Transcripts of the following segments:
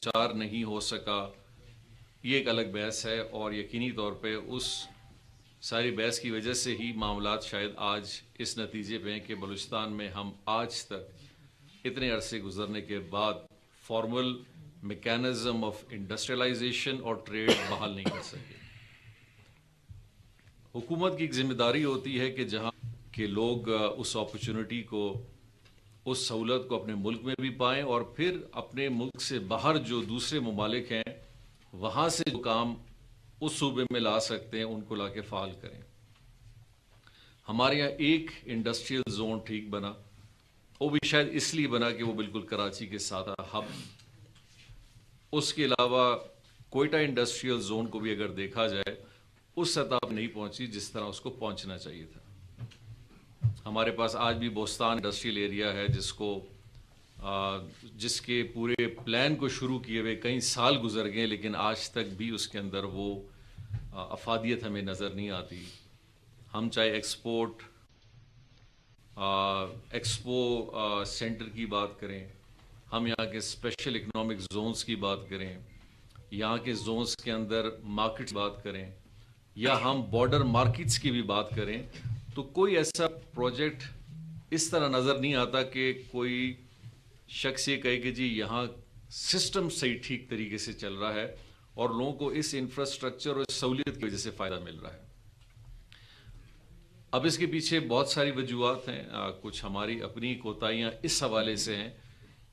چار نہیں ہو سکا، یہ ایک الگ بحث ہے، اور یقینی طور پہ اس ساری بحث کی وجہ سے ہی معاملات شاید آج اس نتیجے پہ ہیں کہ بلوچستان میں ہم آج تک اتنے عرصے گزرنے کے بعد فارمل میکینزم آف انڈسٹریلائزیشن اور ٹریڈ بحال نہیں کر سکے۔ حکومت کی ایک ذمہ داری ہوتی ہے کہ جہاں کہ لوگ اس اپرچونٹی کو، اس سہولت کو اپنے ملک میں بھی پائیں، اور پھر اپنے ملک سے باہر جو دوسرے ممالک ہیں وہاں سے جو کام اس صوبے میں لا سکتے ہیں ان کو لا کے فعال کریں۔ ہمارے یہاں ایک انڈسٹریل زون ٹھیک بنا، وہ بھی شاید اس لیے بنا کہ وہ بالکل کراچی کے ساتھ ہب۔ اس کے علاوہ کوئٹہ انڈسٹریل زون کو بھی اگر دیکھا جائے اس سطح پر نہیں پہنچی جس طرح اس کو پہنچنا چاہیے تھا۔ ہمارے پاس آج بھی بوستان انڈسٹریل ایریا ہے جس کے پورے پلان کو شروع کیے ہوئے کئی سال گزر گئے، لیکن آج تک بھی اس کے اندر وہ افادیت ہمیں نظر نہیں آتی۔ ہم چاہے ایکسپو سینٹر کی بات کریں، ہم یہاں کے اسپیشل اکنامک زونز کی بات کریں، یہاں کے زونز کے اندر مارکیٹ کی بات کریں، یا ہم بارڈر مارکیٹس کی بھی بات کریں، تو کوئی ایسا پروجیکٹ اس طرح نظر نہیں آتا کہ کوئی شخص یہ کہے کہ جی یہاں سسٹم صحیح ٹھیک طریقے سے چل رہا ہے اور لوگوں کو اس انفراسٹرکچر اور اس سہولیت کی وجہ سے فائدہ مل رہا ہے۔ اب اس کے پیچھے بہت ساری وجوہات ہیں، کچھ ہماری اپنی کوتاہیاں اس حوالے سے ہیں۔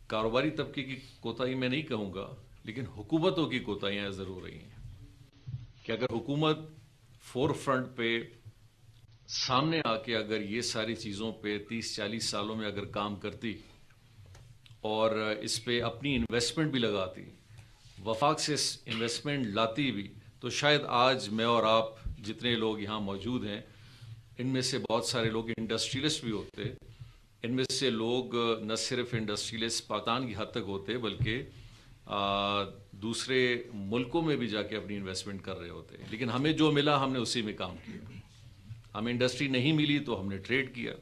کاروباری طبقے کی کوتاہی میں نہیں کہوں گا، لیکن حکومتوں کی کوتاہیاں ضرور رہی ہیں کہ اگر حکومت فور فرنٹ پہ سامنے آ کے اگر یہ ساری چیزوں پہ 30-40 سالوں میں اگر کام کرتی اور اس پہ اپنی انویسٹمنٹ بھی لگاتی، وفاق سے انویسٹمنٹ لاتی بھی، تو شاید آج میں اور آپ جتنے لوگ یہاں موجود ہیں ان میں سے بہت سارے لوگ انڈسٹریلسٹ بھی ہوتے، ان میں سے لوگ نہ صرف انڈسٹریلسٹ پاکستان کی حد تک ہوتے بلکہ دوسرے ملکوں میں بھی جا کے اپنی انویسٹمنٹ کر رہے ہوتے، لیکن ہمیں جو ملا ہم نے اسی میں کام کیا۔ ہمیں انڈسٹری نہیں ملی تو ہم نے ٹریڈ کیا،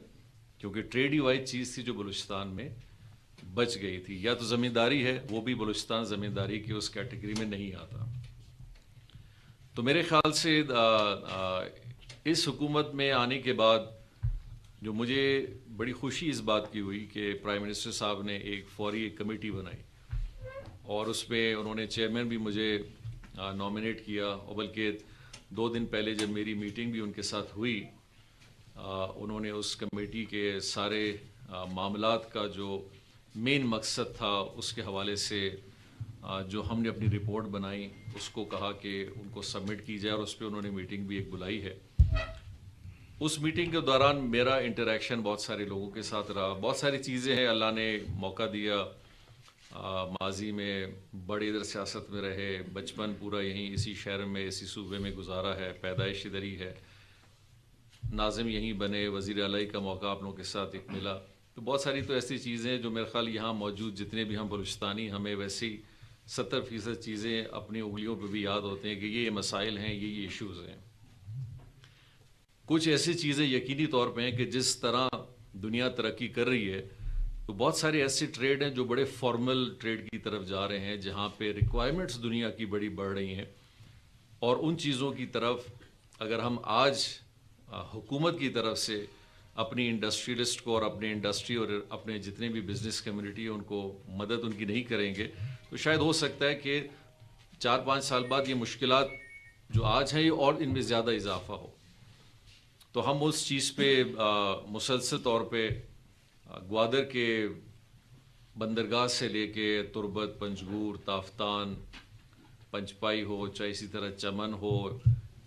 کیونکہ ٹریڈ ہی واحد چیز تھی جو بلوچستان میں بچ گئی تھی۔ یا تو زمینداری ہے، وہ بھی بلوچستان زمینداری کی اس کیٹیگری میں نہیں آتا۔ تو میرے خیال سے اس حکومت میں آنے کے بعد جو مجھے بڑی خوشی اس بات کی ہوئی کہ پرائم منسٹر صاحب نے ایک فوری کمیٹی بنائی، اور اس میں انہوں نے چیئرمین بھی مجھے نامنیٹ کیا، اور بلکہ 2 دن پہلے جب میری میٹنگ بھی ان کے ساتھ ہوئی، انہوں نے اس کمیٹی کے سارے معاملات کا جو مین مقصد تھا اس کے حوالے سے جو ہم نے اپنی رپورٹ بنائی اس کو کہا کہ ان کو سبمٹ کی جائے، اور اس پہ انہوں نے میٹنگ بھی ایک بلائی ہے۔ اس میٹنگ کے دوران میرا انٹریکشن بہت سارے لوگوں کے ساتھ رہا، بہت ساری چیزیں ہیں اللہ نے موقع دیا، ماضی میں بڑے ادھر سیاست میں رہے، بچپن پورا یہیں اسی شہر میں اسی صوبے میں گزارا ہے، پیدائش ادھر ہی ہے، ناظم یہیں بنے، وزیر اعلیٰ کا موقع آپ لوگوں کے ساتھ ایک ملا، تو بہت ساری تو ایسی چیزیں جو میرے خیال یہاں موجود جتنے بھی ہم بلوچستانی ہمیں ویسی 70% چیزیں اپنی انگلیوں پہ بھی یاد ہوتے ہیں کہ یہ مسائل ہیں، یہ ایشوز ہیں۔ کچھ ایسی چیزیں یقینی طور پہ ہیں کہ جس طرح دنیا ترقی کر رہی ہے تو بہت سارے ایسے ٹریڈ ہیں جو بڑے فارمل ٹریڈ کی طرف جا رہے ہیں، جہاں پہ ریکوائرمنٹس دنیا کی بڑی بڑھ رہی ہیں، اور ان چیزوں کی طرف اگر ہم آج حکومت کی طرف سے اپنی انڈسٹریلسٹ کو اور اپنے انڈسٹری اور اپنے جتنے بھی بزنس کمیونٹی ہیں ان کو مدد ان کی نہیں کریں گے تو شاید ہو سکتا ہے کہ 4-5 سال بعد یہ مشکلات جو آج ہیں یہ اور ان میں زیادہ اضافہ ہو۔ تو ہم اس چیز پہ مسلسل طور پہ گوادر کے بندرگاہ سے لے کے تربت، پنجگور، تافتان، پنچپائی ہو، چاہے اسی طرح چمن ہو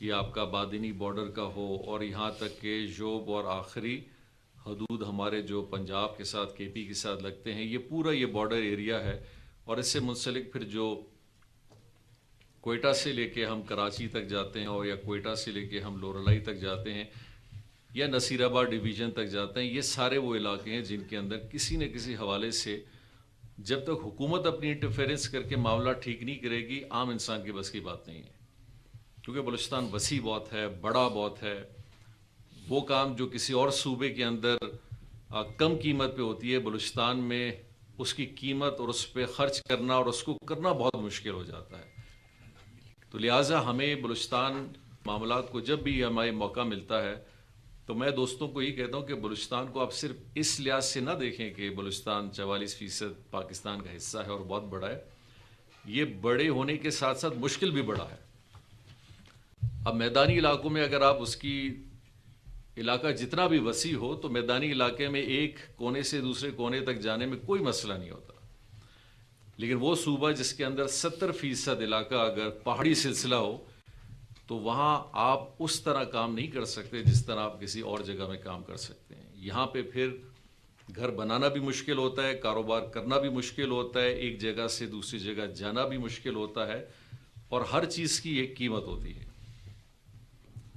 یا آپ کا بادینی بارڈر کا ہو، اور یہاں تک کہ جوب اور آخری حدود ہمارے جو پنجاب کے ساتھ کے پی کے ساتھ لگتے ہیں، یہ پورا یہ بارڈر ایریا ہے، اور اس سے منسلک پھر جو کوئٹہ سے لے کے ہم کراچی تک جاتے ہیں، اور یا کوئٹہ سے لے کے ہم لورالائی تک جاتے ہیں، یا نصیر آباد ڈویژن تک جاتے ہیں، یہ سارے وہ علاقے ہیں جن کے اندر کسی نہ کسی حوالے سے جب تک حکومت اپنی انٹرفیرنس کر کے معاملہ ٹھیک نہیں کرے گی، عام انسان کی بس کی بات نہیں ہے، کیونکہ بلوچستان وسیع بہت ہے، بڑا بہت ہے۔ وہ کام جو کسی اور صوبے کے اندر کم قیمت پہ ہوتی ہے، بلوچستان میں اس کی قیمت اور اس پہ خرچ کرنا اور اس کو کرنا بہت مشکل ہو جاتا ہے. تو لہٰذا ہمیں بلوچستان معاملات کو جب بھی ہمیں موقع ملتا ہے تو میں دوستوں کو یہ کہتا ہوں کہ بلوچستان کو آپ صرف اس لحاظ سے نہ دیکھیں کہ بلوچستان 44% پاکستان کا حصہ ہے اور بہت بڑا ہے. یہ بڑے ہونے کے ساتھ ساتھ مشکل بھی بڑا ہے. اب میدانی علاقوں میں اگر آپ اس کی علاقہ جتنا بھی وسیع ہو تو میدانی علاقے میں ایک کونے سے دوسرے کونے تک جانے میں کوئی مسئلہ نہیں ہوتا. لیکن وہ صوبہ جس کے اندر 70% علاقہ اگر پہاڑی سلسلہ ہو تو وہاں آپ اس طرح کام نہیں کر سکتے جس طرح آپ کسی اور جگہ میں کام کر سکتے ہیں. یہاں پہ پھر گھر بنانا بھی مشکل ہوتا ہے, کاروبار کرنا بھی مشکل ہوتا ہے, ایک جگہ سے دوسری جگہ جانا بھی مشکل ہوتا ہے, اور ہر چیز کی ایک قیمت ہوتی ہے.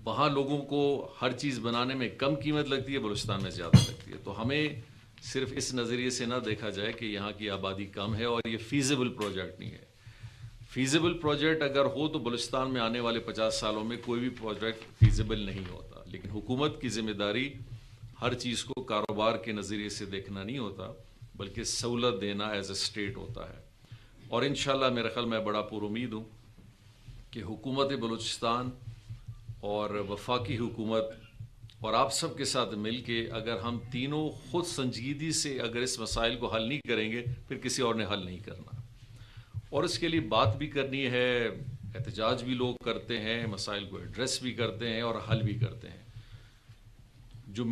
وہاں لوگوں کو ہر چیز بنانے میں کم قیمت لگتی ہے, بلوچستان میں زیادہ لگتی ہے. تو ہمیں صرف اس نظریے سے نہ دیکھا جائے کہ یہاں کی آبادی کم ہے اور یہ فیزیبل پروجیکٹ نہیں ہے. فیزیبل پروجیکٹ اگر ہو تو بلوچستان میں آنے والے 50 سالوں میں کوئی بھی پروجیکٹ فیزیبل نہیں ہوتا. لیکن حکومت کی ذمہ داری ہر چیز کو کاروبار کے نظریے سے دیکھنا نہیں ہوتا بلکہ سہولت دینا ایز اے اسٹیٹ ہوتا ہے. اور انشاءاللہ میرا خیال میں بڑا پر امید ہوں کہ حکومت بلوچستان اور وفاقی حکومت اور آپ سب کے ساتھ مل کے اگر ہم تینوں خود سنجیدگی سے اگر اس مسائل کو حل نہیں کریں گے پھر کسی اور نے حل نہیں کرنا. اور اس کے لیے بات بھی کرنی ہے, احتجاج بھی لوگ کرتے ہیں, مسائل کو ایڈریس بھی کرتے ہیں اور حل بھی کرتے ہیں. جو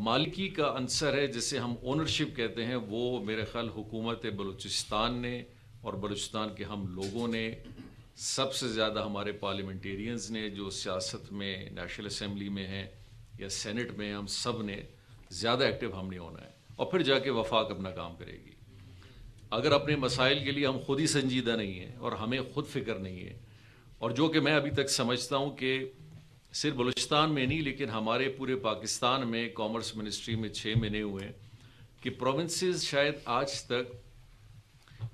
مالکی کا عنصر ہے جسے ہم اونرشپ کہتے ہیں وہ میرے خیال حکومت بلوچستان نے اور بلوچستان کے ہم لوگوں نے, سب سے زیادہ ہمارے پارلیمنٹیرینز نے جو سیاست میں نیشنل اسمبلی میں ہیں یا سینٹ میں, ہم سب نے زیادہ ایکٹیو ہم نے ہونا ہے. اور پھر جا کے وفاق اپنا کام کرے گی. اگر اپنے مسائل کے لیے ہم خود ہی سنجیدہ نہیں ہیں اور ہمیں خود فکر نہیں ہے, اور جو کہ میں ابھی تک سمجھتا ہوں کہ صرف بلوچستان میں نہیں لیکن ہمارے پورے پاکستان میں کامرس منسٹری میں 6 مہینے ہوئے ہیں کہ پروونسز شاید آج تک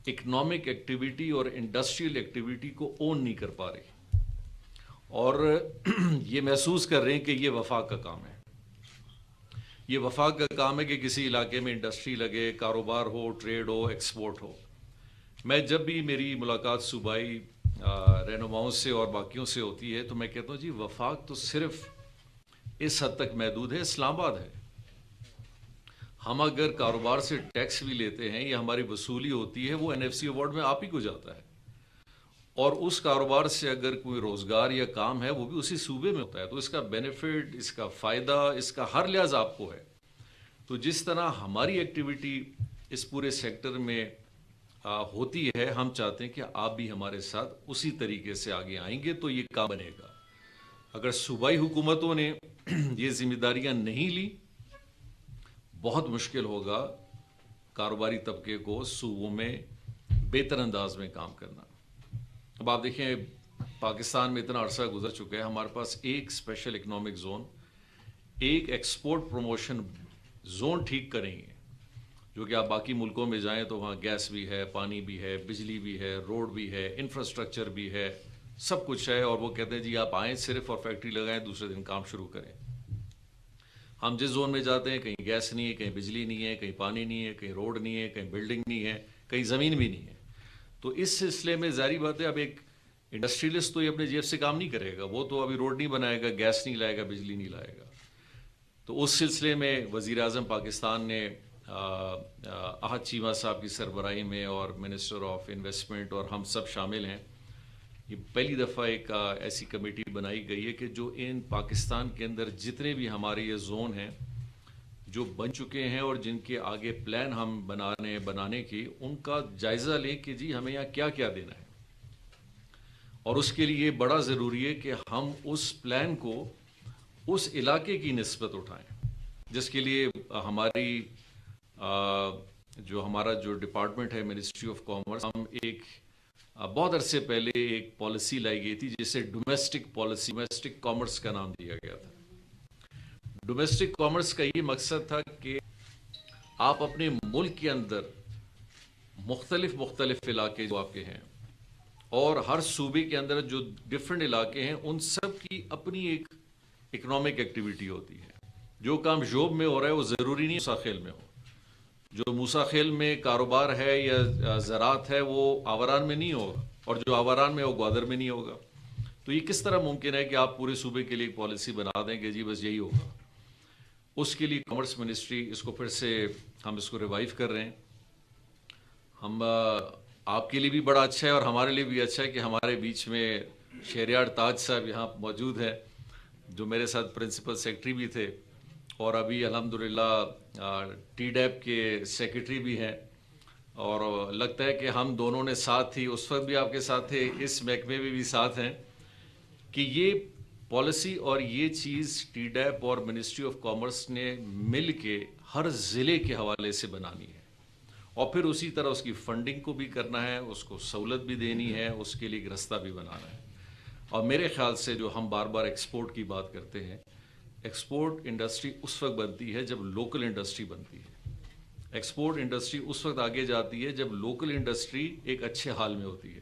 اکنامک ایکٹیویٹی اور انڈسٹریل ایکٹیویٹی کو اون نہیں کر پا رہی, اور یہ محسوس کر رہے ہیں کہ یہ وفاق کا کام ہے. یہ وفاق کا کام ہے کہ کسی علاقے میں انڈسٹری لگے, کاروبار ہو, ٹریڈ ہو, ایکسپورٹ ہو. میں جب بھی میری ملاقات صوبائی رہنماؤں سے اور باقیوں سے ہوتی ہے تو میں کہتا ہوں جی وفاق تو صرف اس حد تک محدود ہے, اسلام آباد ہے. ہم اگر کاروبار سے ٹیکس بھی لیتے ہیں یا ہماری وصولی ہوتی ہے وہ NFC ایوارڈ میں آپ ہی کو جاتا ہے, اور اس کاروبار سے اگر کوئی روزگار یا کام ہے وہ بھی اسی صوبے میں ہوتا ہے. تو اس کا بینیفٹ, اس کا فائدہ, اس کا ہر لحاظ آپ کو ہے. تو جس طرح ہماری ایکٹیویٹی اس پورے سیکٹر میں ہوتی ہے, ہم چاہتے ہیں کہ آپ بھی ہمارے ساتھ اسی طریقے سے آگے آئیں گے تو یہ کام بنے گا. اگر صوبائی حکومتوں نے یہ ذمہ داریاں نہیں لی بہت مشکل ہوگا کاروباری طبقے کو صوبوں میں بہتر انداز میں کام کرنا. اب آپ دیکھیں پاکستان میں اتنا عرصہ گزر چکا ہے, ہمارے پاس ایک اسپیشل اکنامک زون, ایک ایکسپورٹ پروموشن زون ٹھیک کریں گے. جو کہ آپ باقی ملکوں میں جائیں تو وہاں گیس بھی ہے, پانی بھی ہے, بجلی بھی ہے, روڈ بھی ہے, انفراسٹرکچر بھی ہے, سب کچھ ہے, اور وہ کہتے ہیں جی آپ آئیں صرف اور فیکٹری لگائیں دوسرے دن کام شروع کریں. ہم جس زون میں جاتے ہیں کہیں گیس نہیں ہے, کہیں بجلی نہیں ہے, کہیں پانی نہیں ہے, کہیں روڈ نہیں ہے, کہیں بلڈنگ نہیں ہے, کہیں زمین بھی نہیں ہے. تو اس سلسلے میں ظاہری بات ہے اب ایک انڈسٹریلسٹ تو یہ اپنے جیب سے کام نہیں کرے گا, وہ تو ابھی روڈ نہیں بنائے گا, گیس نہیں لائے گا, بجلی نہیں لائے گا. تو اس سلسلے میں وزیر اعظم پاکستان نے احد چیمہ صاحب کی سربراہی میں اور منسٹر آف انویسٹمنٹ اور ہم سب شامل ہیں, یہ پہلی دفعہ ایک ایسی کمیٹی بنائی گئی ہے کہ جو ان پاکستان کے اندر جتنے بھی ہمارے یہ زون ہیں جو بن چکے ہیں اور جن کے آگے پلان ہم بنانے کی, ان کا جائزہ لیں کہ جی ہمیں یہاں کیا کیا دینا ہے. اور اس کے لیے بڑا ضروری ہے کہ ہم اس پلان کو اس علاقے کی نسبت اٹھائیں, جس کے لیے ہماری جو ہمارا جو ڈپارٹمنٹ ہے منسٹری آف کامرس, ہم ایک بہت عرصے پہلے ایک پالیسی لائی گئی تھی جسے ڈومیسٹک پالیسی, ڈومیسٹک کامرس کا نام دیا گیا تھا. ڈومیسٹک کامرس کا یہ مقصد تھا کہ آپ اپنے ملک کے اندر مختلف علاقے جو آپ کے ہیں اور ہر صوبے کے اندر جو ڈفرینٹ علاقے ہیں ان سب کی اپنی ایک اکنامک ایکٹیویٹی ہوتی ہے. جو کام جوب میں ہو رہا ہے وہ ضروری نہیں ساخیل میں ہو, جو موسیٰ خیل میں کاروبار ہے یا زراعت ہے وہ آوران میں نہیں ہوگا، اور جو آوران میں وہ گوادر میں نہیں ہوگا. تو یہ کس طرح ممکن ہے کہ آپ پورے صوبے کے لیے ایک پالیسی بنا دیں کہ جی بس یہی ہوگا؟ اس کے لیے کامرس منسٹری اس کو پھر سے ہم اس کو ریوائیو کر رہے ہیں. ہم آپ کے لیے بھی بڑا اچھا ہے اور ہمارے لیے بھی اچھا ہے کہ ہمارے بیچ میں شہریار تاج صاحب یہاں موجود ہیں، جو میرے ساتھ پرنسپل سیکرٹری بھی تھے اور ابھی الحمدللہ ٹی ڈیپ کے سیکرٹری بھی ہیں. اور لگتا ہے کہ ہم دونوں نے ساتھ ہی اس وقت بھی آپ کے ساتھ تھے، اس محکمے میں بھی ساتھ ہیں، کہ یہ پالیسی اور یہ چیز ٹی ڈیپ اور منسٹری آف کامرس نے مل کے ہر ضلع کے حوالے سے بنانی ہے، اور پھر اسی طرح اس کی فنڈنگ کو بھی کرنا ہے، اس کو سہولت بھی دینی ہے، اس کے لیے ایک رستہ بھی بنانا ہے. اور میرے خیال سے جو ہم بار بار ایکسپورٹ کی بات کرتے ہیں، ایکسپورٹ انڈسٹری اس وقت بنتی ہے جب لوکل انڈسٹری بنتی ہے. ایکسپورٹ انڈسٹری اس وقت آگے جاتی ہے جب لوکل انڈسٹری ایک اچھے حال میں ہوتی ہے.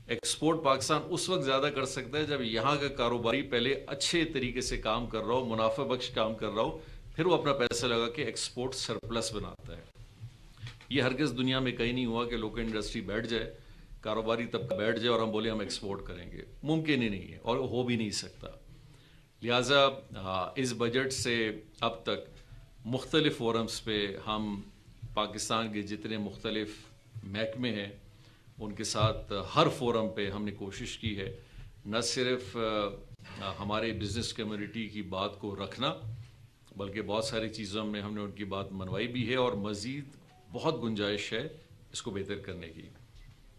ایکسپورٹ پاکستان اس وقت زیادہ کر سکتا ہے جب یہاں کا کاروباری پہلے اچھے طریقے سے کام کر رہا ہو، منافع بخش کام کر رہا ہو، پھر وہ اپنا پیسہ لگا کے ایکسپورٹ سرپلس بناتا ہے. یہ ہرگز دنیا میں کہیں نہیں ہوا کہ لوکل انڈسٹری بیٹھ جائے، کاروباری طبقہ بیٹھ جائے اور ہم بولے ہم ایکسپورٹ کریں گے. ممکن ہی نہیں ہے اور ہو بھی نہیں سکتا. لہٰذا اس بجٹ سے اب تک مختلف فورمز پہ ہم پاکستان کے جتنے مختلف محکمے ہیں ان کے ساتھ ہر فورم پہ ہم نے کوشش کی ہے نہ صرف ہمارے بزنس کمیونٹی کی بات کو رکھنا، بلکہ بہت ساری چیزوں میں ہم نے ان کی بات منوائی بھی ہے، اور مزید بہت گنجائش ہے اس کو بہتر کرنے کی.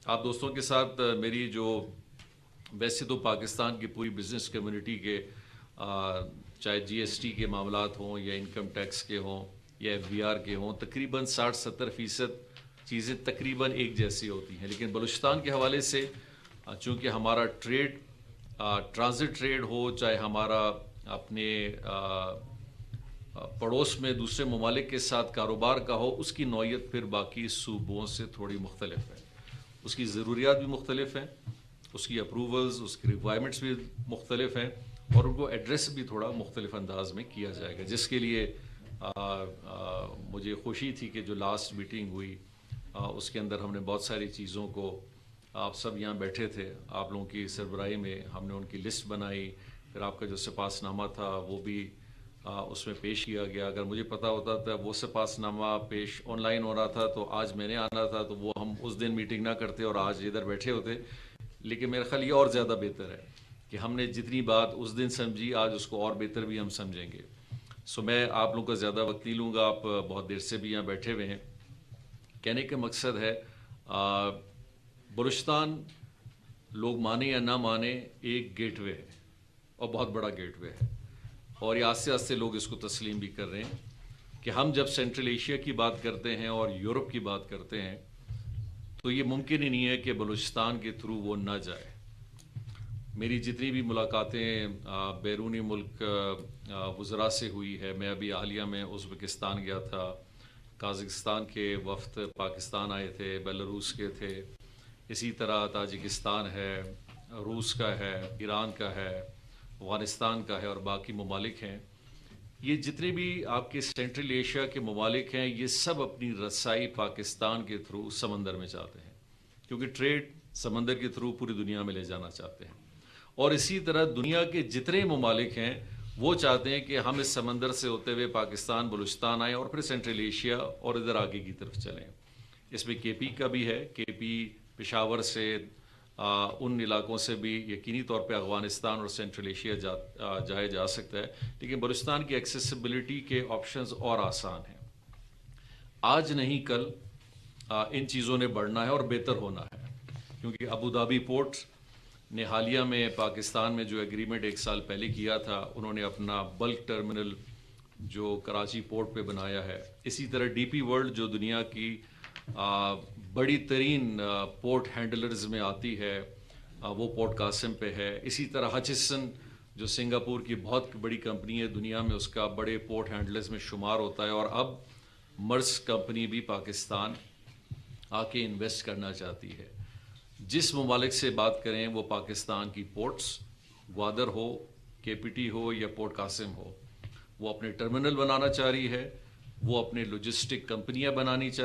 آپ دوستوں کے ساتھ میری جو ویسے تو پاکستان کی پوری بزنس کمیونٹی کے چاہے جی ایس ٹی کے معاملات ہوں یا انکم ٹیکس کے ہوں یا ایف بی آر کے ہوں، تقریباً 60-70% چیزیں تقریباً ایک جیسی ہوتی ہیں. لیکن بلوچستان کے حوالے سے چونکہ ہمارا ٹریڈ ٹرانزٹ ٹریڈ ہو، چاہے ہمارا اپنے پڑوس میں دوسرے ممالک کے ساتھ کاروبار کا ہو، اس کی نوعیت پھر باقی صوبوں سے تھوڑی مختلف ہے. اس کی ضروریات بھی مختلف ہیں، اس کی اپروولز، اس کی ریکوائرمنٹس بھی مختلف ہیں، اور ان کو ایڈریس بھی تھوڑا مختلف انداز میں کیا جائے گا. جس کے لیے مجھے خوشی تھی کہ جو لاسٹ میٹنگ ہوئی اس کے اندر ہم نے بہت ساری چیزوں کو، آپ سب یہاں بیٹھے تھے، آپ لوگوں کی سربراہی میں ہم نے ان کی لسٹ بنائی. پھر آپ کا جو سپاس نامہ تھا وہ بھی اس میں پیش کیا گیا. اگر مجھے پتا ہوتا تھا وہ سپاس نامہ پیش آن لائن ہو رہا تھا تو آج میں نے آنا تھا، تو وہ ہم اس دن میٹنگ نہ کرتے اور آج ادھر بیٹھے ہوتے. لیکن میرا خیال یہ اور زیادہ بہتر ہے کہ ہم نے جتنی بات اس دن سمجھی آج اس کو اور بہتر بھی ہم سمجھیں گے. میں آپ لوگوں کا زیادہ وقت نہیں لوں گا، آپ بہت دیر سے بھی یہاں بیٹھے ہوئے ہیں. کہنے کا مقصد ہے بلوچستان، لوگ مانے یا نہ مانے، ایک گیٹ وے ہے اور بہت بڑا گیٹ وے ہے، اور یہ آہستہ آہستہ لوگ اس کو تسلیم بھی کر رہے ہیں کہ ہم جب سینٹرل ایشیا کی بات کرتے ہیں اور یورپ کی بات کرتے ہیں تو یہ ممکن ہی نہیں ہے کہ بلوچستان کے تھرو وہ نہ جائے. میری جتنی بھی ملاقاتیں بیرونی ملک وزراء سے ہوئی ہے، میں ابھی حالیہ میں ازبکستان گیا تھا، قازقستان کے وفد پاکستان آئے تھے، بیلاروس کے تھے، اسی طرح تاجکستان ہے، روس کا ہے، ایران کا ہے، افغانستان کا ہے اور باقی ممالک ہیں. یہ جتنے بھی آپ کے سینٹرل ایشیا کے ممالک ہیں یہ سب اپنی رسائی پاکستان کے تھرو سمندر میں چاہتے ہیں، کیونکہ ٹریڈ سمندر کے تھرو پوری دنیا میں لے جانا چاہتے ہیں. اور اسی طرح دنیا کے جتنے ممالک ہیں وہ چاہتے ہیں کہ ہم اس سمندر سے ہوتے ہوئے پاکستان، بلوچستان آئیں اور پھر سینٹرل ایشیا اور ادھر آگے کی طرف چلیں. اس میں کے پی کا بھی ہے، کے پی پشاور سے ان علاقوں سے بھی یقینی طور پہ افغانستان اور سینٹرل ایشیا جایا جا سکتا ہے. لیکن بلوچستان کی ایکسیسیبلٹی کے آپشنز اور آسان ہیں. آج نہیں کل ان چیزوں نے بڑھنا ہے اور بہتر ہونا ہے، کیونکہ ابوظہبی پورٹ نے حالیہ میں پاکستان میں جو ایگریمنٹ 1 سال پہلے کیا تھا، انہوں نے اپنا بلک ٹرمنل جو کراچی پورٹ پہ بنایا ہے. اسی طرح ڈی پی ورلڈ جو دنیا کی بڑی ترین پورٹ ہینڈلرز میں آتی ہے، وہ پورٹ قاسم پہ ہے. اسی طرح ہچسن جو سنگاپور کی بہت بڑی کمپنی ہے، دنیا میں اس کا بڑے پورٹ ہینڈلرز میں شمار ہوتا ہے، اور اب مرس کمپنی بھی پاکستان آ کے انویسٹ کرنا چاہتی ہے. جس ممالک سے بات کریں وہ پاکستان کی پورٹس، گوادر ہو، کے پی ٹی ہو یا پورٹ قاسم ہو، وہ اپنے ٹرمنل بنانا چاہ رہی ہے. وہ اپنے لوجسٹک کمپنیاں بنانی چاہتے